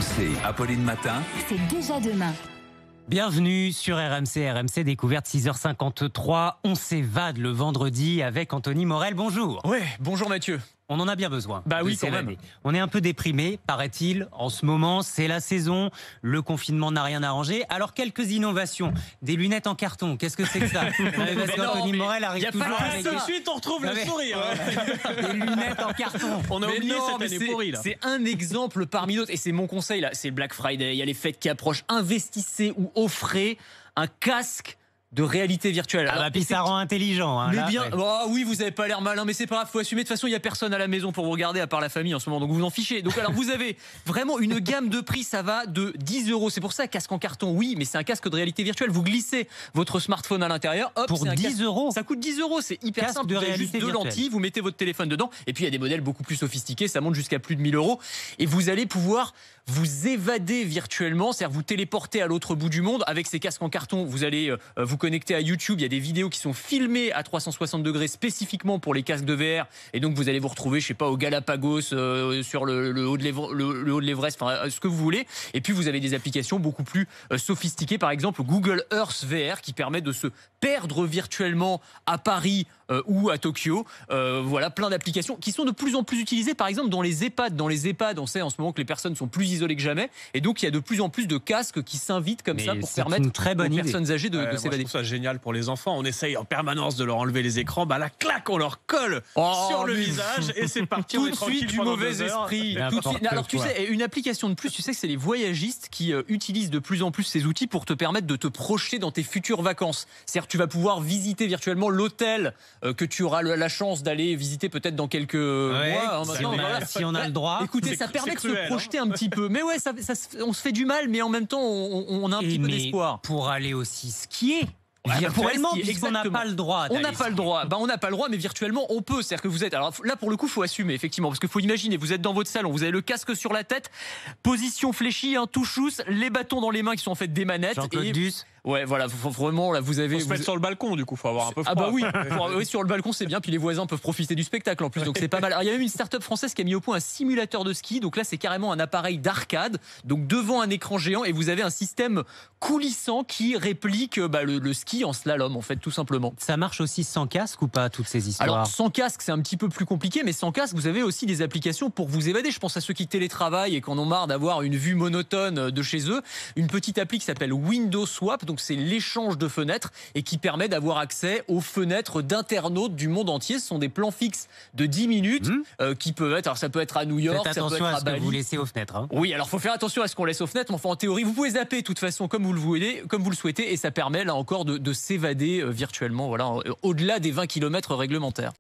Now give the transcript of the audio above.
RMC, Apolline Matin. C'est déjà demain. Bienvenue sur RMC, RMC Découverte 6h53. On s'évade le vendredi avec Anthony Morel. Bonjour. Ouais, bonjour Mathieu. On en a bien besoin. Bah oui, quand même. On est un peu déprimé, paraît-il. En ce moment, c'est la saison. Le confinement n'a rien arrangé. Alors, quelques innovations. Des lunettes en carton. Qu'est-ce que c'est que ça? Parce qu'Anthony Morel arrive toujours avec tout de suite, on retrouve le sourire. des lunettes en carton. On a oublié cette année pourrie, là. C'est un exemple parmi d'autres. Et c'est mon conseil, là. C'est Black Friday. Il y a les fêtes qui approchent. Investissez ou offrez un casque de réalité virtuelle. Alors, puis ça rend intelligent. Hein, mais là, bien, ouais. Oh, oui, vous avez pas l'air malin, mais c'est pas grave, faut assumer. De toute façon, il y a personne à la maison pour vous regarder à part la famille en ce moment, donc vous vous en fichez. Donc alors, vous avez vraiment une gamme de prix, ça va de 10 €. C'est pour ça, casque en carton, oui, mais c'est un casque de réalité virtuelle. Vous glissez votre smartphone à l'intérieur, hop, pour c'est un 10 casque. €. Ça coûte 10 €, c'est hyper Casque simple. de Vous avez réalité juste deux virtuelle. lentilles, vous mettez votre téléphone dedans, et puis il y a des modèles beaucoup plus sophistiqués, ça monte jusqu'à plus de 1000 €, et vous allez pouvoir vous évader virtuellement, c'est-à-dire vous téléporter à l'autre bout du monde avec ces casques en carton. Vous allez vous connecter à YouTube, il y a des vidéos qui sont filmées à 360 degrés spécifiquement pour les casques de VR, et donc vous allez vous retrouver, je sais pas, au Galapagos, sur le haut de l'Everest, enfin ce que vous voulez. Et puis vous avez des applications beaucoup plus sophistiquées, par exemple Google Earth VR qui permet de se perdre virtuellement à Paris ou à Tokyo. Voilà, plein d'applications qui sont de plus en plus utilisées, par exemple dans les EHPAD. Dans les EHPAD, on sait en ce moment que les personnes sont plus isolées que jamais, et donc il y a de plus en plus de casques qui s'invitent comme ça pour permettre aux personnes âgées de s'évader. Je trouve ça génial pour les enfants. On essaye en permanence de leur enlever les écrans. Bah la claque, on leur colle sur le visage et c'est parti. Tout de suite du mauvais esprit. Tout de suite. Alors tu sais, une application de plus, tu sais que c'est les voyagistes qui utilisent de plus en plus ces outils pour te permettre de te projeter dans tes futures vacances. C'est-à-dire que tu vas pouvoir visiter virtuellement l'hôtel que tu auras la chance d'aller visiter peut-être dans quelques mois. Si on a le droit. Écoutez, ça permet de se projeter un petit peu. Mais ouais, on se fait du mal, mais en même temps, on a un petit peu d'espoir. Pour aller aussi skier. Virtuellement, puisqu'on n'a pas le droit. On n'a pas le droit. On n'a pas le droit, mais virtuellement, on peut. C'est-à-dire que vous êtes. Alors là, pour le coup, faut assumer effectivement, parce qu'il faut imaginer, vous êtes dans votre salon, vous avez le casque sur la tête, position fléchie, tout chousse, les bâtons dans les mains qui sont en fait des manettes. Jean-Claude Duss. Ouais, voilà, vraiment là, vous avez. Faut se mettre sur le balcon, du coup, faut avoir un peu froid. Ah bah oui, oui, sur le balcon c'est bien, puis les voisins peuvent profiter du spectacle en plus, donc c'est pas mal. Alors, il y a même une start-up française qui a mis au point un simulateur de ski, donc là c'est carrément un appareil d'arcade, donc devant un écran géant, et vous avez un système coulissant qui réplique le ski en slalom en fait, tout simplement. Ça marche aussi sans casque ou pas, toutes ces histoires? Alors sans casque c'est un petit peu plus compliqué, mais sans casque vous avez aussi des applications pour vous évader. Je pense à ceux qui télétravaillent et qui en ont marre d'avoir une vue monotone de chez eux. Une petite appli qui s'appelle Window Swap, donc c'est l'échange de fenêtres et qui permet d'avoir accès aux fenêtres d'internautes du monde entier. Ce sont des plans fixes de 10 minutes qui peuvent être, alors ça peut être à New York, ça peut être à Bali. Ce que vous laissez aux fenêtres. Hein. Oui, alors faut faire attention à ce qu'on laisse aux fenêtres, mais enfin en théorie vous pouvez zapper de toute façon comme vous le voulez, comme vous le souhaitez, et ça permet là encore de s'évader virtuellement, voilà, au-delà des 20 km réglementaires.